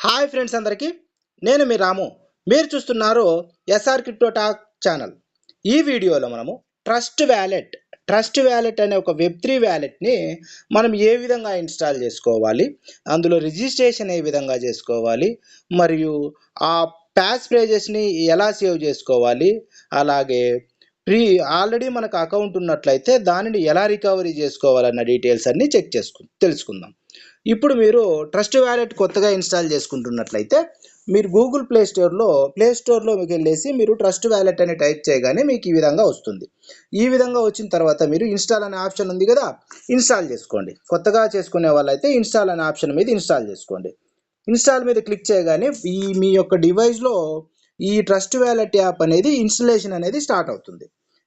Hi friends అందరికీ, నేను మీ రాము. మీరు చూస్తున్నారు ఎస్ఆర్ క్రిప్టో టాక్ ఛానల్. ఈ వీడియోలో మనము ట్రస్ట్ వ్యాలెట్ అనే ఒక వెబ్3 వ్యాలెట్ని మనం ఏ విధంగా ఇన్స్టాల్ చేసుకోవాలి, అందులో రిజిస్ట్రేషన్ ఏ విధంగా చేసుకోవాలి, మరియు ఆ ప్యాస్ ఫ్రేజెస్ని ఎలా సేవ్ చేసుకోవాలి, అలాగే ఆల్రెడీ మనకు అకౌంట్ ఉన్నట్లయితే దానిని ఎలా రికవరీ చేసుకోవాలన్న డీటెయిల్స్ అన్నీ తెలుసుకుందాం. ఇప్పుడు మీరు ట్రస్ట్ వ్యాలెట్ కొత్తగా ఇన్స్టాల్ చేసుకుంటున్నట్లయితే మీరు గూగుల్ ప్లే స్టోర్లో మీకు వెళ్ళేసి మీరు ట్రస్ట్ వ్యాలెట్ అని టైప్ చేయగానే మీకు ఈ విధంగా వస్తుంది. ఈ విధంగా వచ్చిన తర్వాత మీరు ఇన్స్టాల్ అనే ఆప్షన్ ఉంది కదా, ఇన్స్టాల్ చేసుకోండి. కొత్తగా చేసుకునే వాళ్ళైతే ఇన్స్టాల్ అనే ఆప్షన్ మీద ఇన్స్టాల్ చేసుకోండి. ఇన్స్టాల్ మీద క్లిక్ చేయగానే మీ యొక్క డివైస్లో ఈ ట్రస్ట్ వ్యాలెట్ యాప్ అనేది ఇన్స్టలేషన్ అనేది స్టార్ట్ అవుతుంది.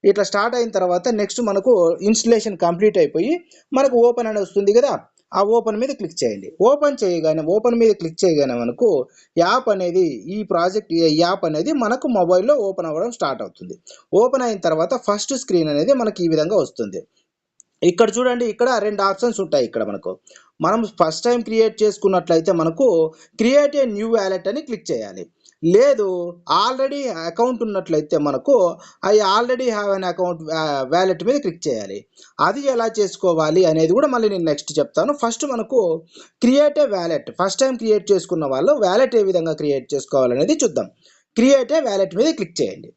ఇట్లా స్టార్ట్ అయిన తర్వాత నెక్స్ట్ మనకు ఇన్స్టలేషన్ కంప్లీట్ అయిపోయి మనకు ఓపెన్ అని వస్తుంది కదా, ఆ ఓపెన్ మీద క్లిక్ చేయండి. ఓపెన్ మీద క్లిక్ చేయగానే మనకు ఈ ప్రాజెక్ట్ యాప్ అనేది మనకు మొబైల్లో ఓపెన్ అవ్వడం స్టార్ట్ అవుతుంది. ఓపెన్ అయిన తర్వాత ఫస్ట్ స్క్రీన్ అనేది మనకి ఈ విధంగా వస్తుంది. ఇక్కడ చూడండి, ఇక్కడ రెండు ఆప్షన్స్ ఉంటాయి. ఇక్కడ మనం ఫస్ట్ టైం క్రియేట్ చేసుకున్నట్లయితే మనకు క్రియేట్ ఏ న్యూ వ్యాలెట్ అని క్లిక్ చేయాలి. లేదు, ఆల్రెడీ అకౌంట్ ఉన్నట్లయితే మనకు already have an account wallet మీద క్లిక్ చేయాలి. అది ఎలా చేసుకోవాలి అనేది కూడా మళ్ళీ నేను నెక్స్ట్ చెప్తాను. ఫస్ట్ మనకు create a wallet, first time create చేసుకున్న వాళ్ళు వ్యాలెట్ ఏ విధంగా క్రియేట్ చేసుకోవాలనేది చూద్దాం. క్రియేట్ ఏ వ్యాలెట్ మీద క్లిక్ చేయండి.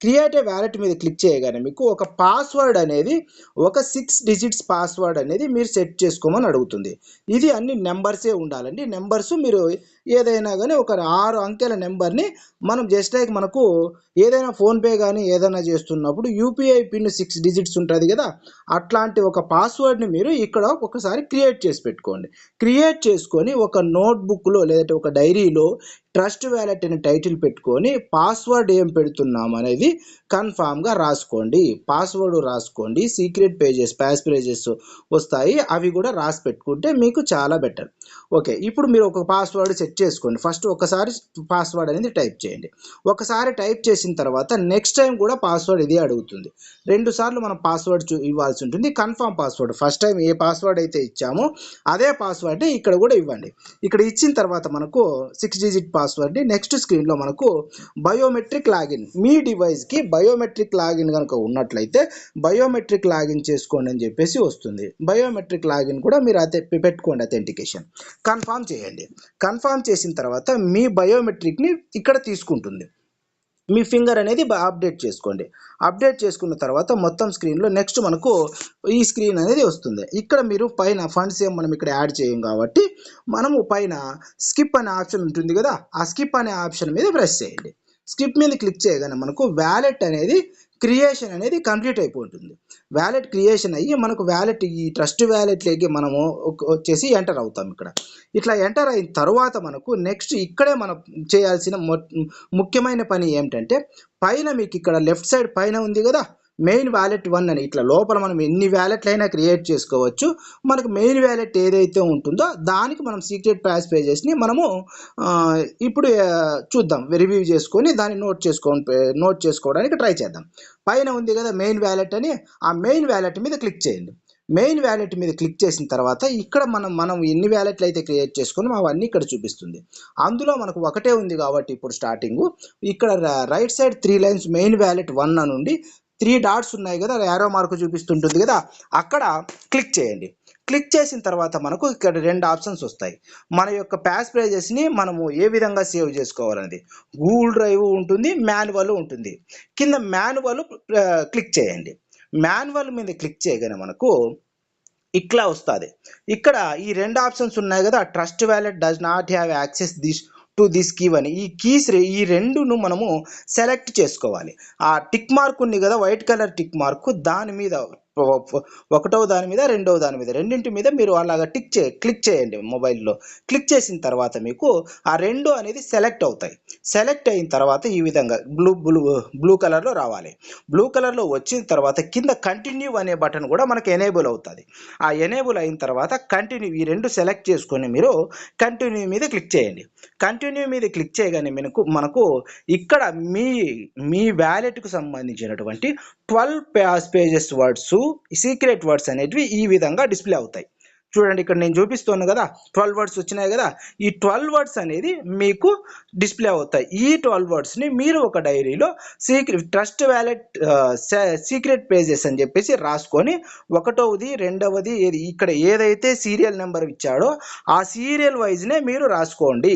క్రియేట్ ఏ వ్యాలెట్ మీద క్లిక్ చేయగానే మీకు ఒక పాస్వర్డ్ అనేది, ఒక 6 డిజిట్స్ పాస్వర్డ్ అనేది మీరు సెట్ చేసుకోమని అడుగుతుంది. ఇది అన్ని నెంబర్సే ఉండాలండి. నెంబర్స్ మీరు ఏదైనా కానీ ఒక 6 అంకెల నెంబర్ని మనం జస్ట్ లైక్ మనకు ఏదైనా ఫోన్పే కానీ ఏదైనా చేస్తున్నప్పుడు యూపీఐ పిన్ 6 డిజిట్స్ ఉంటుంది కదా, అట్లాంటి ఒక పాస్వర్డ్ని మీరు ఇక్కడ ఒకసారి క్రియేట్ చేసి పెట్టుకోండి. క్రియేట్ చేసుకొని ఒక నోట్బుక్లో లేదంటే ఒక డైరీలో ట్రస్ట్ వ్యాలెట్ అని టైటిల్ పెట్టుకొని పాస్వర్డ్ ఏం పెడుతున్నాం అనేది కన్ఫామ్గా రాసుకోండి. పాస్వర్డ్ రాసుకోండి. సీక్రెట్ ప్యాస్ పేజెస్ వస్తాయి, అవి కూడా రాసి పెట్టుకుంటే మీకు చాలా బెటర్. ఓకే, ఇప్పుడు మీరు ఒక పాస్వర్డ్ సెట్ చేసుకోండి. ఫస్ట్ ఒకసారి పాస్వర్డ్ అనేది టైప్ చేయండి. ఒకసారి టైప్ చేసిన తర్వాత నెక్స్ట్ టైం కూడా పాస్వర్డ్ ఇదే అడుగుతుంది. 2 సార్లు మనం పాస్వర్డ్ ఇవ్వాల్సి ఉంటుంది. కన్ఫామ్ పాస్వర్డ్, ఫస్ట్ టైం ఏ పాస్వర్డ్ అయితే ఇచ్చామో అదే పాస్వర్డ్ ఇక్కడ కూడా ఇవ్వండి. ఇక్కడ ఇచ్చిన తర్వాత మనకు 6 డిజిట్ పాస్వర్డ్ని నెక్స్ట్ స్క్రీన్లో మనకు బయోమెట్రిక్ లాగిన్, మీ డివైస్కి బయోమెట్రిక్ లాగిన్ కనుక ఉన్నట్లయితే బయోమెట్రిక్ లాగిన్ చేసుకోండి అని చెప్పేసి వస్తుంది. బయోమెట్రిక్ లాగిన్ కూడా మీరు పెట్టుకోండి. అథెంటికేషన్ కన్ఫామ్ చేయండి. కన్ఫామ్ చేసిన తర్వాత మీ బయోమెట్రిక్ని ఇక్కడ తీసుకుంటుంది. మీ ఫింగర్ అనేది అప్డేట్ చేసుకోండి. అప్డేట్ చేసుకున్న తర్వాత మొత్తం స్క్రీన్లో నెక్స్ట్ మనకు ఈ స్క్రీన్ అనేది వస్తుంది. ఇక్కడ మీరు పైన ఫండ్స్ ఏం మనం ఇక్కడ యాడ్ చేయం కాబట్టి మనము పైన స్కిప్ అనే ఆప్షన్ ఉంటుంది కదా, ఆ స్కిప్ అనే ఆప్షన్ మీద ప్రెస్ చేయండి. స్కిప్ మీద క్లిక్ చేయగానే మనకు వ్యాలెట్ అనేది క్రియేషన్ అనేది కంప్లీట్ అయిపోతుంది. వ్యాలెట్ క్రియేషన్ అయ్యి మనకు ఈ ట్రస్ట్ వ్యాలెట్లోకి మనము వచ్చేసి ఎంటర్ అవుతాం. ఇక్కడ ఇట్లా ఎంటర్ అయిన తర్వాత మనకు నెక్స్ట్ ఇక్కడే మనం చేయాల్సిన ముఖ్యమైన పని ఏమిటంటే, పైన మీకు ఇక్కడ లెఫ్ట్ సైడ్ పైన ఉంది కదా మెయిన్ వ్యాలెట్ 1 అని, ఇట్లా లోపల మనం ఎన్ని వ్యాలెట్లు అయినా క్రియేట్ చేసుకోవచ్చు. మనకు మెయిన్ వ్యాలెట్ ఏదైతే ఉంటుందో దానికి మనం సీక్రెట్ ప్యాస్ పేజెస్ని మనము ఇప్పుడు చూద్దాం, రివ్యూ చేసుకొని దాన్ని నోట్ చేసుకోవడానికి ట్రై చేద్దాం. పైన ఉంది కదా మెయిన్ వ్యాలెట్ అని, ఆ మెయిన్ వ్యాలెట్ మీద క్లిక్ చేయండి. మెయిన్ వ్యాలెట్ మీద క్లిక్ చేసిన తర్వాత ఇక్కడ మనం ఎన్ని వ్యాలెట్లు అయితే క్రియేట్ చేసుకున్నామో అవన్నీ ఇక్కడ చూపిస్తుంది. అందులో మనకు ఒకటే ఉంది కాబట్టి ఇప్పుడు స్టార్టింగ్ ఇక్కడ right side 3 lines main wallet 1 నుండి 3 డాట్స్ ఉన్నాయి కదా, యారో మార్క్ చూపిస్తుంటుంది కదా, అక్కడ క్లిక్ చేయండి. క్లిక్ చేసిన తర్వాత మనకు ఇక్కడ 2 ఆప్షన్స్ వస్తాయి. మన యొక్క ప్యాస్ ప్రైజెస్ని మనము ఏ విధంగా సేవ్ చేసుకోవాలనేది గూగుల్ డ్రైవ్ ఉంటుంది, మాన్యువల్ ఉంటుంది. కింద మాన్యువల్ క్లిక్ చేయండి. మాన్యువల్ మీద క్లిక్ చేయగానే మనకు ఇట్లా వస్తుంది. ఇక్కడ ఈ 2 ఆప్షన్స్ ఉన్నాయి కదా, trust wallet does not have access this key అని, ఈ రెండును మనము సెలెక్ట్ చేసుకోవాలి. ఆ టిక్ మార్క్ ఉంది కదా, వైట్ కలర్ టిక్ మార్క్, దాని మీద ఒకటవ దాని మీద రెండవ దాని మీద రెండింటి మీద మీరు అలాగా క్లిక్ చేయండి. మొబైల్లో క్లిక్ చేసిన తర్వాత మీకు ఆ 2 అనేది సెలెక్ట్ అవుతాయి. సెలెక్ట్ అయిన తర్వాత ఈ విధంగా బ్లూ కలర్లో రావాలి. బ్లూ కలర్లో వచ్చిన తర్వాత కింద కంటిన్యూ అనే బటన్ కూడా మనకు ఎనేబుల్ అవుతుంది. ఆ ఎనేబుల్ అయిన తర్వాత కంటిన్యూ, ఈ 2 సెలెక్ట్ చేసుకొని మీరు కంటిన్యూ మీద క్లిక్ చేయండి. కంటిన్యూ మీద క్లిక్ చేయగానే మనకు ఇక్కడ మీ వ్యాలెట్కు సంబంధించినటువంటి 12 పేజెస్ వర్డ్స్, సీక్రెట్ వర్డ్స్ అనేటివి ఈ విధంగా డిస్ప్లే అవుతాయి. చూడండి ఇక్కడ నేను చూపిస్తాను కదా 12 వర్డ్స్ వచ్చినాయి కదా, ఈ 12 వర్డ్స్ అనేది మీకు డిస్ప్లే అవుతాయి. ఈ 12 వర్డ్స్ని మీరు ఒక డైరీలో ట్రస్ట్ వ్యాలెట్ సీక్రెట్ పేజెస్ అని చెప్పేసి రాసుకొని ఒకటవది రెండవది ఇక్కడ ఏదైతే సీరియల్ నెంబర్ ఇచ్చాడో ఆ సీరియల్ వైజ్నే మీరు రాసుకోండి.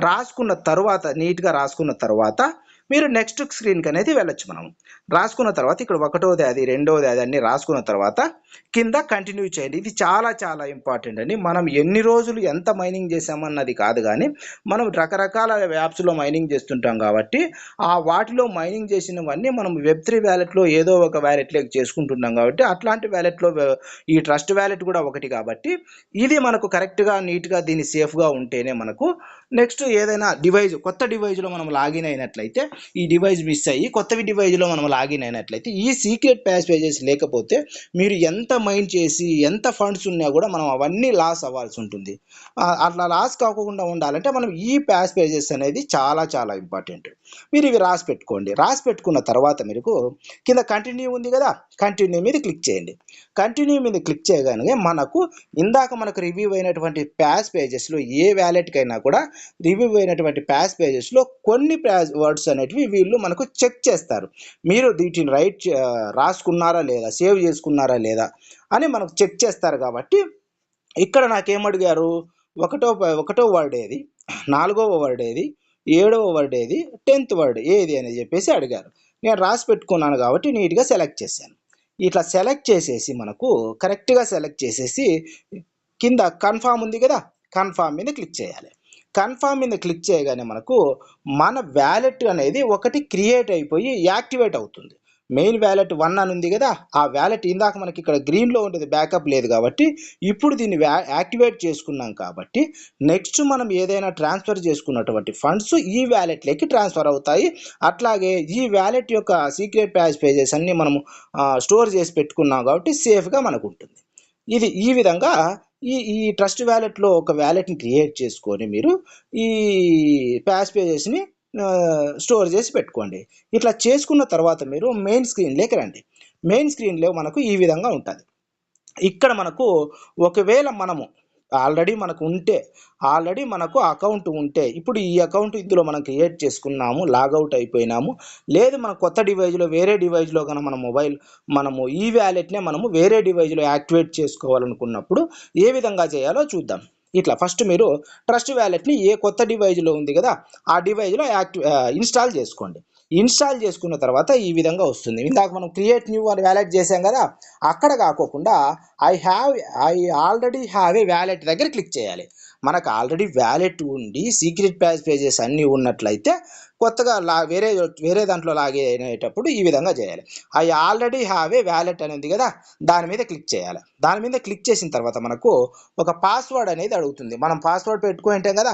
రాసుకున్న తర్వాత నీట్గా రాసుకున్న తర్వాత మీరు నెక్స్ట్ స్క్రీన్కి అనేది వెళ్ళొచ్చు. మనం రాసుకున్న తర్వాత ఇక్కడ ఒకటోది అది రెండోది అది అన్ని రాసుకున్న తర్వాత కింద కంటిన్యూ చేయండి. ఇది చాలా చాలా ఇంపార్టెంట్ అండి. మనం ఎన్ని రోజులు ఎంత మైనింగ్ చేసామన్నది కాదు, కానీ మనం రకరకాల యాప్స్లో మైనింగ్ చేస్తుంటాం కాబట్టి ఆ వాటిలో మైనింగ్ చేసినవన్నీ మనం వెబ్3 వ్యాలెట్లో ఏదో ఒక వ్యాలెట్లోకి చేసుకుంటున్నాం కాబట్టి అట్లాంటి వ్యాలెట్లో ఈ ట్రస్ట్ వ్యాలెట్ కూడా ఒకటి కాబట్టి ఇది మనకు కరెక్ట్గా నీట్గా దీన్ని సేఫ్గా ఉంటేనే మనకు నెక్స్ట్ ఏదైనా కొత్త డివైజ్లో మనం లాగిన్ అయినట్లయితే ఈ డివైజ్ మిస్ అయ్యి కొత్త డివైజ్లో మనం లాగిన్ అయినట్లయితే ఈ సీక్రెట్ పేజెస్ లేకపోతే మీరు ఎంత మైండ్ చేసి ఎంత ఫండ్స్ ఉన్నా కూడా మనం అవన్నీ లాస్ అవ్వాల్సి ఉంటుంది. అట్లా లాస్ కాకుండా ఉండాలంటే మనం ఈ పేజెస్ అనేది చాలా చాలా ఇంపార్టెంట్. మీరు ఇవి రాసి పెట్టుకోండి. రాసి పెట్టుకున్న తర్వాత మీకు కింద కంటిన్యూ ఉంది కదా, కంటిన్యూ మీద క్లిక్ చేయండి. కంటిన్యూ మీద క్లిక్ చేయగానే మనకు రివ్యూ అయినటువంటి పేజెస్లో ఏ వ్యాలెట్కైనా కూడా రివ్యూ అయినటువంటి పేజెస్లో కొన్ని వర్డ్స్ అనేటివి వీళ్ళు మనకు చెక్ చేస్తారు. మీరు వీటిని రాసుకున్నారా లేదా, సేవ్ చేసుకున్నారా లేదా అని మనకు చెక్ చేస్తారు. కాబట్టి ఇక్కడ నాకేమడిగారు, ఒకటో వర్డ్ ఏది, 4వ వర్డ్ ఏది, 7వ వర్డ్ ఏది, 10th వర్డ్ ఏది అని చెప్పేసి అడిగారు. నేను రాసి పెట్టుకున్నాను కాబట్టి నీట్గా సెలెక్ట్ చేశాను. ఇట్లా సెలెక్ట్ చేసేసి మనకు కరెక్ట్గా సెలెక్ట్ చేసేసి కింద కన్ఫామ్ ఉంది కదా, కన్ఫామ్ మీద క్లిక్ చేయాలి. కన్ఫామ్ మీద క్లిక్ చేయగానే మనకు మన వ్యాలెట్ అనేది ఒకటి క్రియేట్ అయిపోయి యాక్టివేట్ అవుతుంది. మెయిన్ వ్యాలెట్ 1 అని ఉంది కదా, ఆ వ్యాలెట్ ఇందాక మనకి ఇక్కడ గ్రీన్లో ఉండేది, బ్యాకప్ లేదు కాబట్టి ఇప్పుడు దీన్ని యాక్టివేట్ చేసుకున్నాం కాబట్టి నెక్స్ట్ మనం ఏదైనా ట్రాన్స్ఫర్ చేసుకున్నటువంటి ఫండ్స్ ఈ వ్యాలెట్లోకి ట్రాన్స్ఫర్ అవుతాయి. అట్లాగే ఈ వ్యాలెట్ యొక్క సీక్రెట్ పేజెస్ అన్నీ మనము స్టోర్ చేసి పెట్టుకున్నాం కాబట్టి సేఫ్గా మనకు ఉంటుంది. ఈ విధంగా ఈ ట్రస్ట్ వ్యాలెట్లో ఒక వ్యాలెట్ని క్రియేట్ చేసుకొని మీరు ఈ పేజెస్ని స్టోర్ చేసి పెట్టుకోండి. ఇట్లా చేసుకున్న తర్వాత మీరు మెయిన్ స్క్రీన్లోకి రండి. మెయిన్ స్క్రీన్లో మనకు ఈ విధంగా ఉంటుంది. ఇక్కడ మనకు ఒకవేళ మనము ఆల్రెడీ మనకు అకౌంట్ ఉంటే, ఇప్పుడు ఈ అకౌంట్ ఇందులో మనం క్రియేట్ చేసుకున్నాము, లాగౌట్ అయిపోయినాము, లేదు మన కొత్త డివైజ్లో వేరే డివైజ్లో కనుక మనము ఈ వ్యాలెట్నే మనము వేరే డివైజ్లో యాక్టివేట్ చేసుకోవాలనుకున్నప్పుడు ఏ విధంగా చేయాలో చూద్దాం. ఇట్లా ఫస్ట్ మీరు ట్రస్ట్ వ్యాలెట్ని ఏ కొత్త డివైజ్లో ఉంది కదా ఆ డివైజ్లో ఇన్స్టాల్ చేసుకోండి. ఇన్స్టాల్ చేసుకున్న తర్వాత ఈ విధంగా వస్తుంది. ఇందాక మనం క్రియేట్ న్యూ అని వ్యాలెట్ చేసాం కదా, అక్కడ కాకోకుండా I already have a wallet దగ్గర క్లిక్ చేయాలి. మనకు ఆల్రెడీ వ్యాలెట్ ఉండి సీక్రెట్ పేజెస్ అన్నీ ఉన్నట్లయితే కొత్తగా వేరే దాంట్లో లాగేటప్పుడు ఈ విధంగా చేయాలి. I already have a wallet అనేది కదా, దాని మీద క్లిక్ చేయాలి. దాని మీద క్లిక్ చేసిన తర్వాత మనకు ఒక పాస్వర్డ్ అనేది అడుగుతుంది. మనం పాస్వర్డ్ పెట్టుకుంటాం కదా,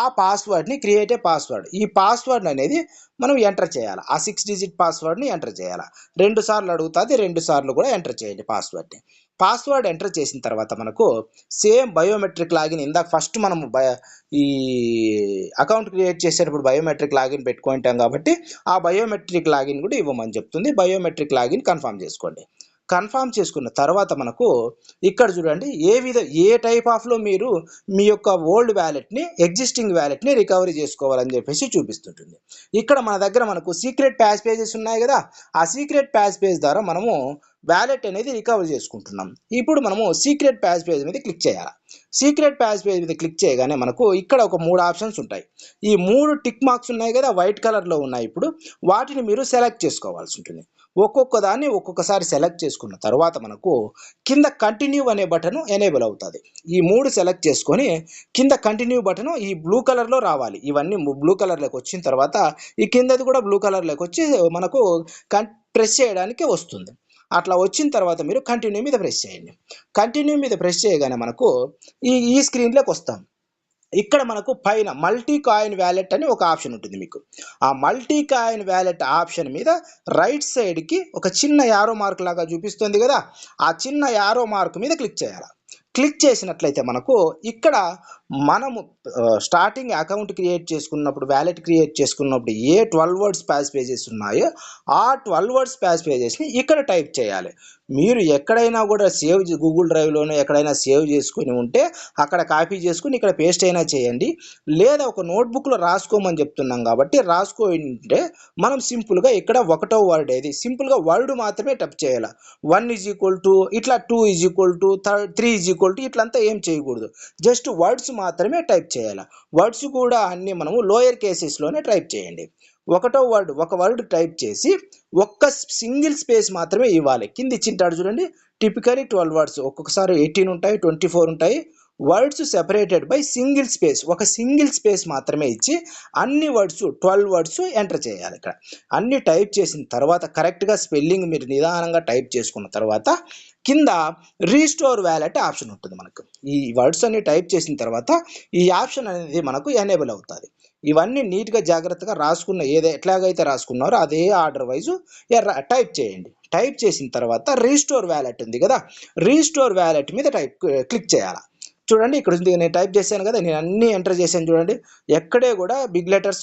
ఆ పాస్వర్డ్ని క్రియేట్ ఏ పాస్వర్డ్, ఈ పాస్వర్డ్ అనేది మనం ఎంటర్ చేయాలి. ఆ 6 డిజిట్ పాస్వర్డ్ని ఎంటర్ చేయాలి. 2 సార్లు అడుగుతుంది, 2 సార్లు కూడా ఎంటర్ చేయండి పాస్వర్డ్ని. పాస్వర్డ్ ఎంటర్ చేసిన తర్వాత మనకు సేమ్ బయోమెట్రిక్ లాగిన్, ఇందాక ఫస్ట్ మనము ఈ అకౌంట్ క్రియేట్ చేసేటప్పుడు బయోమెట్రిక్ లాగిన్ పెట్టుకుంటాం కాబట్టి ఆ బయోమెట్రిక్ లాగిన్ కూడా ఇవ్వమని చెప్తుంది. బయోమెట్రిక్ లాగిన్ కన్ఫర్మ్ చేసుకోండి. కన్ఫర్మ్ చేసుకున్న తర్వాత మనకు ఇక్కడ చూడండి ఏ టైప్ ఆఫ్లో మీరు మీ యొక్క ఓల్డ్ వ్యాలెట్ని ఎగ్జిస్టింగ్ వ్యాలెట్ని రికవరీ చేసుకోవాలని చెప్పేసి చూపిస్తుంటుంది. ఇక్కడ మన దగ్గర మనకు సీక్రెట్ పేజెస్ ఉన్నాయి కదా, ఆ సీక్రెట్ పేజ్ ద్వారా మనము వ్యాలెట్ అనేది రికవర్ చేసుకుంటున్నాం. ఇప్పుడు మనము సీక్రెట్ పేజ్ మీద క్లిక్ చేయాలి. సీక్రెట్ పేజ్ మీద క్లిక్ చేయగానే మనకు ఇక్కడ ఒక 3 ఆప్షన్స్ ఉంటాయి. ఈ 3 టిక్ మార్క్స్ ఉన్నాయి కదా, వైట్ కలర్లో ఉన్నాయి. ఇప్పుడు వాటిని మీరు సెలెక్ట్ చేసుకోవాల్సి ఉంటుంది. ఒక్కొక్క దాన్ని ఒక్కొక్కసారి సెలెక్ట్ చేసుకున్న తర్వాత మనకు కింద కంటిన్యూ అనే బటన్ ఎనేబుల్ అవుతుంది. ఈ 3 సెలెక్ట్ చేసుకొని కింద కంటిన్యూ బటన్ ఈ బ్లూ కలర్లో రావాలి. ఇవన్నీ బ్లూ కలర్లోకి వచ్చిన తర్వాత ఈ కిందది కూడా బ్లూ కలర్లోకి వచ్చి మనకు ప్రెస్ చేయడానికి వస్తుంది. అట్లా వచ్చిన తర్వాత మీరు కంటిన్యూ మీద ప్రెస్ చేయండి. కంటిన్యూ మీద ప్రెస్ చేయగానే మనకు ఈ స్క్రీన్లోకి వస్తాం. ఇక్కడ మనకు పైన మల్టీ కాయిన్ వ్యాలెట్ అని ఒక ఆప్షన్ ఉంటుంది. మీకు ఆ మల్టీ కాయిన్ వ్యాలెట్ ఆప్షన్ మీద రైట్ సైడ్కి ఒక చిన్న యారో మార్క్ లాగా చూపిస్తుంది కదా, ఆ చిన్న యారో మార్క్ మీద క్లిక్ చేయాలి. క్లిక్ చేసినట్లయితే మనకు ఇక్కడ మనము స్టార్టింగ్ అకౌంట్ క్రియేట్ చేసుకున్నప్పుడు వ్యాలెట్ క్రియేట్ చేసుకున్నప్పుడు ఏ 12 వర్డ్స్ ప్యాస్ పేజెస్ ఉన్నాయో ఆ 12 వర్డ్స్ ప్యాస్ పేజెస్ని ఇక్కడ టైప్ చేయాలి. మీరు ఎక్కడైనా కూడా గూగుల్ డ్రైవ్లోనే ఎక్కడైనా సేవ్ చేసుకుని ఉంటే అక్కడ కాపీ చేసుకుని ఇక్కడ పేస్ట్ అయినా చేయండి, లేదా ఒక నోట్బుక్లో రాసుకోమని చెప్తున్నాం కాబట్టి రాసుకోంటే మనం సింపుల్గా ఇక్కడ ఒకటో వర్డ్ ఏది సింపుల్గా వర్డ్ మాత్రమే టైప్ చేయాలి. 1 = ఇట్లా 2 = 3 ఇట్లంతా ఏం చేయకూడదు, జస్ట్ వర్డ్స్ మాత్రమే టైప్ చేయాలి. వర్డ్స్ కూడా అన్ని మనము లోయర్ కేసెస్లోనే టైప్ చేయండి. ఒక వర్డ్ టైప్ చేసి ఒక్క సింగిల్ స్పేస్ మాత్రమే ఇవ్వాలి. కింద ఇచ్చింటాడు చూడండి, టిపికలీ 12 వర్డ్స్, ఒక్కొక్కసారి 18 ఉంటాయి, 24 ఉంటాయి. Words separated by single space, ఒక సింగిల్ స్పేస్ మాత్రమే ఇచ్చి అన్ని వర్డ్స్ 12 వర్డ్స్ ఎంటర్ చేయాలి. ఇక్కడ అన్ని టైప్ చేసిన తర్వాత కరెక్ట్గా స్పెల్లింగ్ మీరు నిదానంగా టైప్ చేసుకున్న తర్వాత కింద రీస్టోర్ వ్యాలెట్ ఆప్షన్ ఉంటుంది. మనకు ఈ వర్డ్స్ అన్ని టైప్ చేసిన తర్వాత ఈ ఆప్షన్ అనేది మనకు ఎనేబుల్ అవుతుంది. ఇవన్నీ నీట్గా జాగ్రత్తగా రాసుకున్న ఎట్లాగైతే రాసుకున్నారో అదే ఆర్డర్ వైజు టైప్ చేయండి. టైప్ చేసిన తర్వాత రీస్టోర్ వ్యాలెట్ ఉంది కదా, రీస్టోర్ వ్యాలెట్ మీద క్లిక్ చేయాలి. చూడండి ఇక్కడ నేను టైప్ చేశాను కదా, నేను అన్నీ ఎంటర్ చేశాను చూడండి, ఎక్కడే కూడా బిగ్ లెటర్స్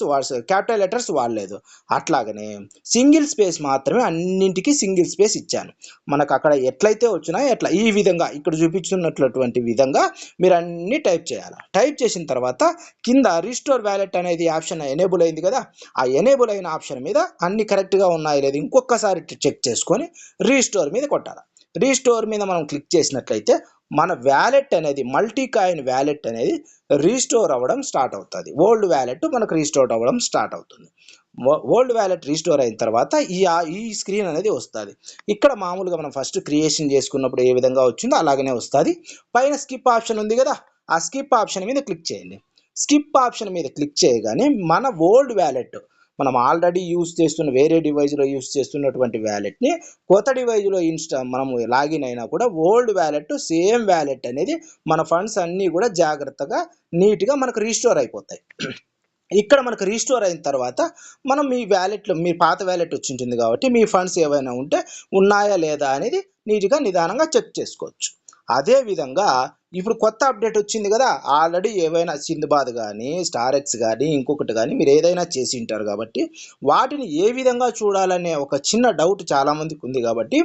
క్యాపిటల్ లెటర్స్ వాడలేదు. అట్లాగనే సింగిల్ స్పేస్ మాత్రమే అన్నింటికి సింగిల్ స్పేస్ ఇచ్చాను. మనకు అక్కడ ఎట్లయితే వచ్చినాయో ఎట్లా ఈ విధంగా ఇక్కడ చూపించున్నటువంటి విధంగా మీరు అన్నీ టైప్ చేయాలి. టైప్ చేసిన తర్వాత కింద రీస్టోర్ వ్యాలెట్ అనేది ఆప్షన్ ఎనేబుల్ అయింది కదా, ఆ ఎనేబుల్ అయిన ఆప్షన్ మీద అన్ని కరెక్ట్గా ఉన్నాయో లేదు ఇంకొకసారి చెక్ చేసుకొని రీస్టోర్ మీద కొట్టాలి. రీస్టోర్ మీద మనం క్లిక్ చేసినట్లయితే మన వ్యాలెట్ అనేది మల్టీ కాయిన్ వ్యాలెట్ అనేది రీస్టోర్ అవ్వడం స్టార్ట్ అవుతుంది. ఓల్డ్ వ్యాలెట్ మనకు రీస్టోర్ అవ్వడం స్టార్ట్ అవుతుంది. ఓల్డ్ వ్యాలెట్ రీస్టోర్ అయిన తర్వాత ఈ స్క్రీన్ అనేది వస్తుంది. ఇక్కడ మామూలుగా మనం ఫస్ట్ క్రియేషన్ చేసుకున్నప్పుడు ఏ విధంగా వచ్చిందో అలాగనే వస్తుంది. పైన స్కిప్ ఆప్షన్ ఉంది కదా, ఆ స్కిప్ ఆప్షన్ మీద క్లిక్ చేయండి. స్కిప్ ఆప్షన్ మీద క్లిక్ చేయగానే మన ఓల్డ్ వ్యాలెట్ మనం ఆల్రెడీ వేరే డివైజ్లో యూస్ చేస్తున్నటువంటి వ్యాలెట్ని కొత్త డివైజ్లో మనము లాగిన్ అయినా కూడా ఓల్డ్ వ్యాలెట్ సేమ్ వ్యాలెట్ అనేది మన ఫండ్స్ అన్నీ కూడా జాగ్రత్తగా నీట్గా మనకు రీస్టోర్ అయిపోతాయి. ఇక్కడ మనకు రీస్టోర్ అయిన తర్వాత మనం మీ వ్యాలెట్లో మీ పాత వ్యాలెట్ వచ్చి ఉంటుంది కాబట్టి మీ ఫండ్స్ ఏవైనా ఉంటే ఉన్నాయా లేదా అనేది నీట్గా నిదానంగా చెక్ చేసుకోవచ్చు. అదేవిధంగా ఇప్పుడు కొత్త అప్డేట్ వచ్చింది కదా, ఆల్రెడీ ఏవైనా సింధుబాద్ కానీ స్టార్ ఎక్స్ కానీ ఇంకొకటి కానీ మీరు ఏదైనా చేసి ఉంటారు కాబట్టి వాటిని ఏ విధంగా చూడాలనే ఒక చిన్న డౌట్ చాలామందికి ఉంది. కాబట్టి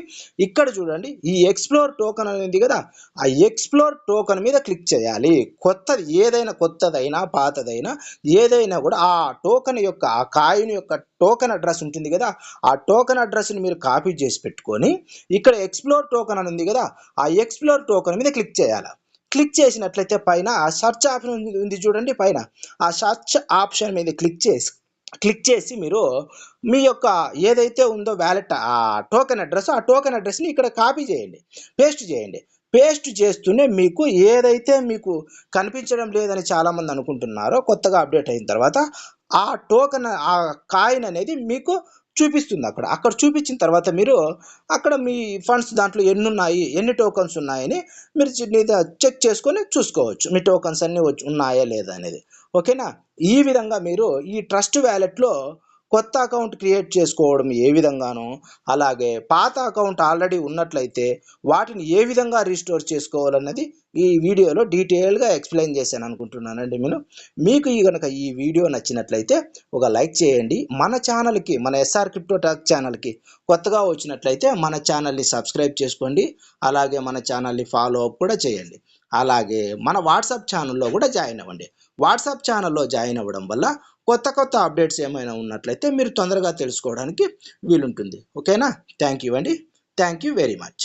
ఇక్కడ చూడండి, ఈ ఎక్స్ప్లోర్ టోకెన్ అనేది కదా, ఆ ఎక్స్ప్లోర్ టోకెన్ మీద క్లిక్ చేయాలి. కొత్తదైనా పాతదైనా ఏదైనా కూడా ఆ టోకెన్ యొక్క ఆ కాయిన్ యొక్క టోకెన్ అడ్రస్ ఉంటుంది కదా, ఆ టోకెన్ అడ్రస్ని మీరు కాపీ చేసి పెట్టుకొని ఇక్కడ ఎక్స్ప్లోర్ టోకెన్ అని ఉంది కదా, ఆ ఎక్స్ప్లోర్ టోకెన్ మీద క్లిక్ చేయాలి. క్లిక్ చేసినట్లయితే పైన సర్చ్ ఆప్షన్ ఉంది చూడండి, పైన ఆ సర్చ్ ఆప్షన్ మీద క్లిక్ చేసి మీరు మీ యొక్క ఏదైతే ఉందో వ్యాలెట్ ఆ టోకెన్ అడ్రస్ని ఇక్కడ కాపీ చేయండి, పేస్ట్ చేయండి. పేస్ట్ చేస్తూనే మీకు ఏదైతే మీకు కనిపించడం లేదని చాలామంది అనుకుంటున్నారో కొత్తగా అప్డేట్ అయిన తర్వాత ఆ టోకెన్ ఆ కాయిన్ అనేది మీకు చూపిస్తుంది. అక్కడ చూపించిన తర్వాత మీరు అక్కడ మీ ఫండ్స్ దాంట్లో ఎన్ని టోకన్స్ ఉన్నాయని మీరు చెక్ చేసుకొని చూసుకోవచ్చు, మీ టోకన్స్ అన్నీ ఉన్నాయా లేదా అనేది. ఓకేనా, ఈ విధంగా మీరు ఈ ట్రస్ట్ వ్యాలెట్లో కొత్త అకౌంట్ క్రియేట్ చేసుకోవడం ఏ విధంగానో, అలాగే పాత అకౌంట్ ఆల్రెడీ ఉన్నట్లయితే వాటిని ఏ విధంగా రీస్టోర్ చేసుకోవాలన్నది ఈ వీడియోలో డీటెయిల్గా ఎక్స్ప్లెయిన్ చేశాను అనుకుంటున్నానండి. మీకు కనుక ఈ వీడియో నచ్చినట్లయితే ఒక లైక్ చేయండి. మన ఛానల్కి, మన ఎస్ఆర్ క్రిప్టో టాక్ ఛానల్కి కొత్తగా వచ్చినట్లయితే మన ఛానల్ని సబ్స్క్రైబ్ చేసుకోండి, అలాగే మన ఛానల్ని ఫాలో అప్ కూడా చేయండి. అలాగే మన వాట్సాప్ ఛానల్లో కూడా జాయిన్ అవ్వండి. వాట్సాప్ ఛానల్లో జాయిన్ అవ్వడం వల్ల కొత్త అప్డేట్స్ ఏమైనా ఉన్నట్లయితే మీరు తొందరగా తెలుసుకోవడానికి వీలుంటుంది. ఓకేనా, థ్యాంక్ యూ అండి, థ్యాంక్ యూ వెరీ మచ్.